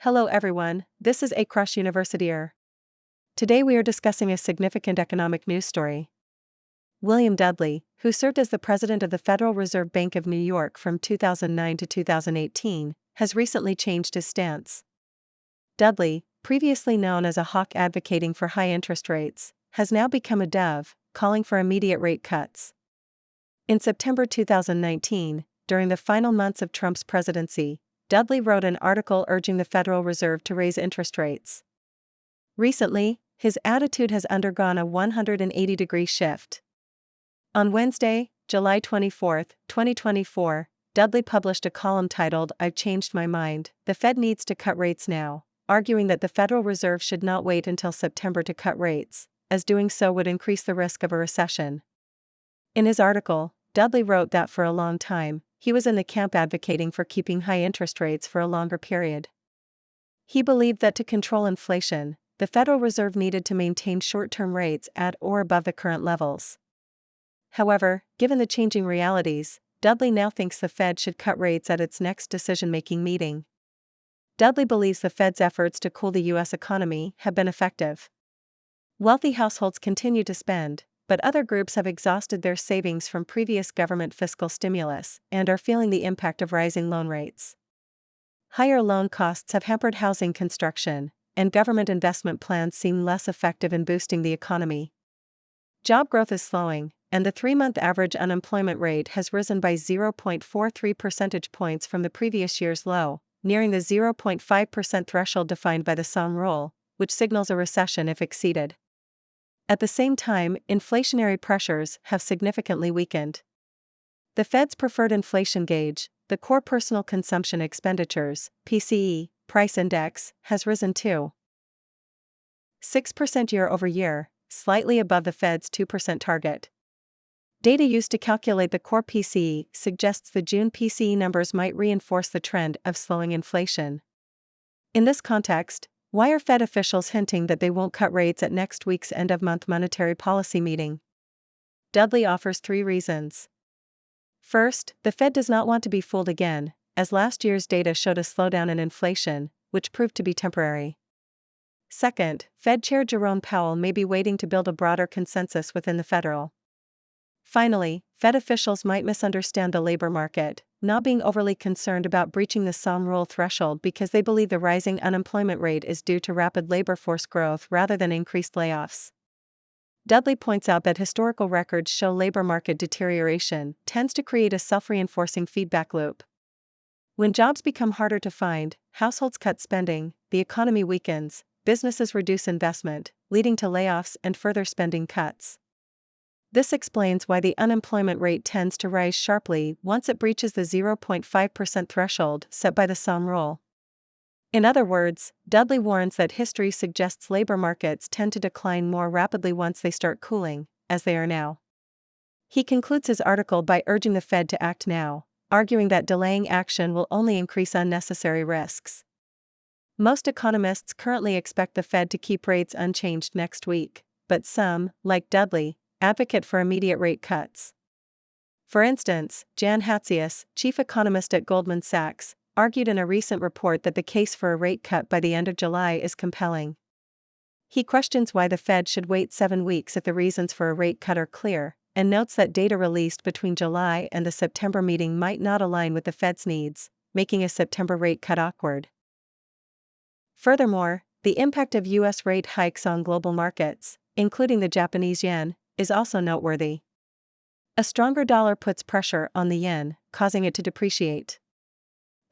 Hello everyone, this is University. Today we are discussing a significant economic news story. William Dudley, who served as the president of the Federal Reserve Bank of New York from 2009 to 2018, has recently changed his stance. Dudley, previously known as a hawk advocating for high interest rates, has now become a dove, calling for immediate rate cuts. In September 2019, during the final months of Trump's presidency, Dudley wrote an article urging the Federal Reserve to raise interest rates. Recently, his attitude has undergone a 180-degree shift. On Wednesday, July 24, 2024, Dudley published a column titled, "I've Changed My Mind, the Fed Needs to Cut Rates Now," arguing that the Federal Reserve should not wait until September to cut rates, as doing so would increase the risk of a recession. In his article, Dudley wrote that for a long time, he was in the camp advocating for keeping high interest rates for a longer period. He believed that to control inflation, the Federal Reserve needed to maintain short-term rates at or above the current levels. However, given the changing realities, Dudley now thinks the Fed should cut rates at its next decision-making meeting. Dudley believes the Fed's efforts to cool the U.S. economy have been effective. Wealthy households continue to spend, but other groups have exhausted their savings from previous government fiscal stimulus and are feeling the impact of rising loan rates. Higher loan costs have hampered housing construction, and government investment plans seem less effective in boosting the economy. Job growth is slowing, and the 3-month average unemployment rate has risen by 0.43 percentage points from the previous year's low, nearing the 0.5% threshold defined by the Sachs rule, which signals a recession if exceeded. At the same time, inflationary pressures have significantly weakened. The Fed's preferred inflation gauge, the Core Personal Consumption Expenditures (PCE) price index, has risen to 6% year-over-year, slightly above the Fed's 2% target. Data used to calculate the core PCE suggests the June PCE numbers might reinforce the trend of slowing inflation. In this context, why are Fed officials hinting that they won't cut rates at next week's end-of-month monetary policy meeting? Dudley offers 3 reasons. First, the Fed does not want to be fooled again, as last year's data showed a slowdown in inflation, which proved to be temporary. Second, Fed Chair Jerome Powell may be waiting to build a broader consensus within the Federal. Finally, Fed officials might misunderstand the labor market, not being overly concerned about breaching the Sachs rule threshold because they believe the rising unemployment rate is due to rapid labor force growth rather than increased layoffs. Dudley points out that historical records show labor market deterioration tends to create a self-reinforcing feedback loop. When jobs become harder to find, households cut spending, the economy weakens, businesses reduce investment, leading to layoffs and further spending cuts. This explains why the unemployment rate tends to rise sharply once it breaches the 0.5% threshold set by the Sachs rule. In other words, Dudley warns that history suggests labor markets tend to decline more rapidly once they start cooling, as they are now. He concludes his article by urging the Fed to act now, arguing that delaying action will only increase unnecessary risks. Most economists currently expect the Fed to keep rates unchanged next week, but some, like Dudley, advocate for immediate rate cuts. For instance, Jan Hatzius, chief economist at Goldman Sachs, argued in a recent report that the case for a rate cut by the end of July is compelling. He questions why the Fed should wait 7 weeks if the reasons for a rate cut are clear, and notes that data released between July and the September meeting might not align with the Fed's needs, making a September rate cut awkward. Furthermore, the impact of U.S. rate hikes on global markets, including the Japanese yen, is also noteworthy. A stronger dollar puts pressure on the yen, causing it to depreciate.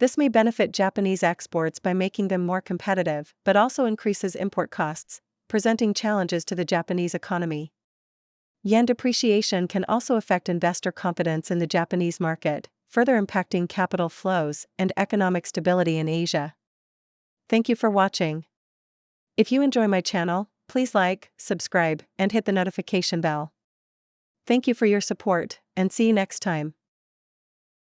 This may benefit Japanese exports by making them more competitive, but also increases import costs, presenting challenges to the Japanese economy. Yen depreciation can also affect investor confidence in the Japanese market, further impacting capital flows and economic stability in Asia. Thank you for watching. If you enjoy my channel, please like, subscribe, and hit the notification bell. Thank you for your support, and see you next time.